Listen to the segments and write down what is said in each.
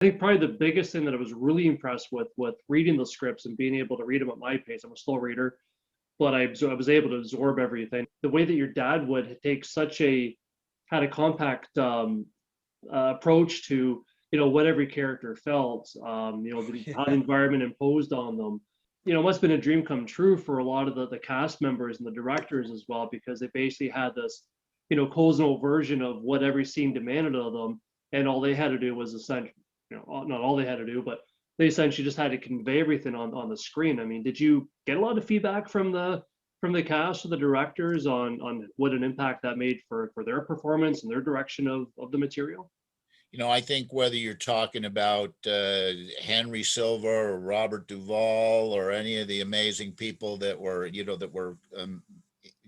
think probably the biggest thing that I was really impressed with reading the scripts and being able to read them at my pace. I'm a slow reader, but I was able to absorb everything. The way that your dad would take had a compact approach to what every character felt, how the environment imposed on them. It must have been a dream come true for a lot of the cast members and the directors as well, because they basically had this cold version of what every scene demanded of them, and all they had to do was essentially, not all they had to do, but they essentially just had to convey everything on the screen. I mean, did you get a lot of feedback from the cast or the directors on what an impact that made for their performance and their direction of the material? I think whether you're talking about Henry Silva or Robert Duvall or any of the amazing people that were,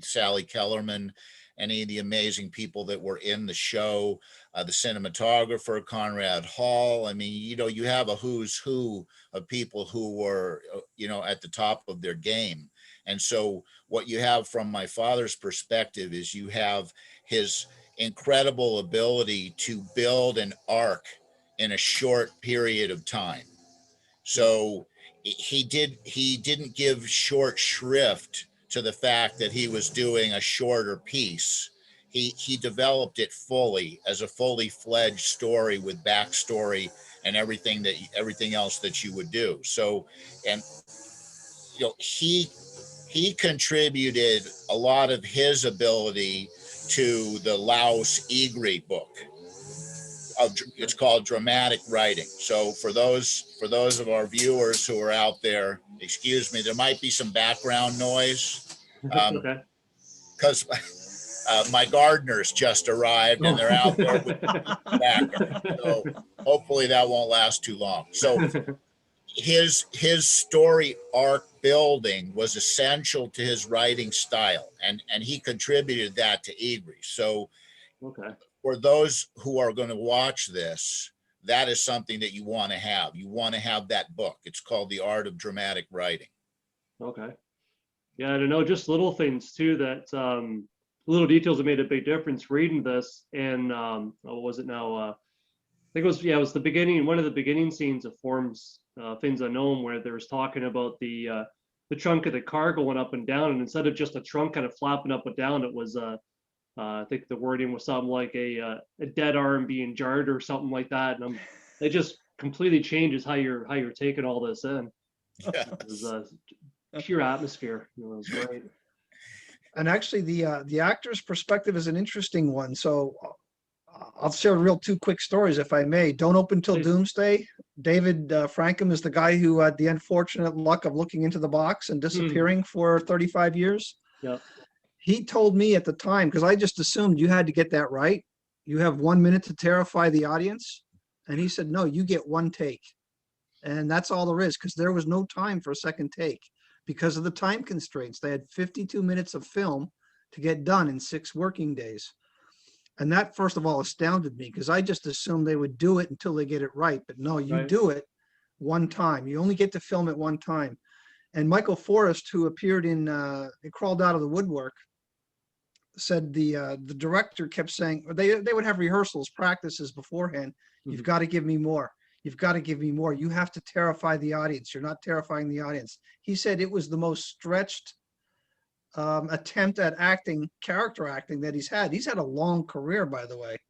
Sally Kellerman, any of the amazing people that were in the show, the cinematographer, Conrad Hall. I mean, you have a who's who of people who were, at the top of their game. And so what you have from my father's perspective is you have his incredible ability to build an arc in a short period of time. So he didn't give short shrift to the fact that he was doing a shorter piece. He developed it fully as a fully fledged story with backstory and everything else that you would do. So, and he contributed a lot of his ability to the Laos Egri book. It's called Dramatic Writing. So for those of our viewers who are out there, excuse me, there might be some background noise. Okay. Because my gardeners just arrived and they're out there with the background. So hopefully that won't last too long. So his story arc building was essential to his writing style, and he contributed that to Egri. So for those who are going to watch this, that is something that you want to have. You want to have that book. It's called The Art of Dramatic Writing. Okay. Yeah, I don't know, just little things too, that little details that made a big difference reading this. And what was it now? I think it was the beginning, one of the beginning scenes of Forms Things Unknown, where there was talking about the trunk of the car going up and down, and instead of just a trunk kind of flapping up and down, it was I think the wording was something like a dead arm being jarred or something like that. And it just completely changes how you're taking all this in. Yes. It was pure atmosphere. It was great. And actually, the actor's perspective is an interesting one. So I'll share real two quick stories, if I may. Don't Open Till Doomsday. David Frankham is the guy who had the unfortunate luck of looking into the box and disappearing for 35 years. Yeah. He told me at the time, because I just assumed you had to get that right. You have 1 minute to terrify the audience. And he said, no, you get one take. And that's all there is, because there was no time for a second take because of the time constraints. They had 52 minutes of film to get done in 6 working days. And that, first of all, astounded me, because I just assumed they would do it until they get it right. But no, you do it one time. You only get to film it one time. And Michael Forrest, who appeared in It Crawled Out of the Woodwork, said the director kept saying, or they would have rehearsals, practices beforehand. You've got to give me more. You've got to give me more. You have to terrify the audience. You're not terrifying the audience. He said it was the most stretched attempt at acting, character acting, that he's had. He's had a long career, by the way.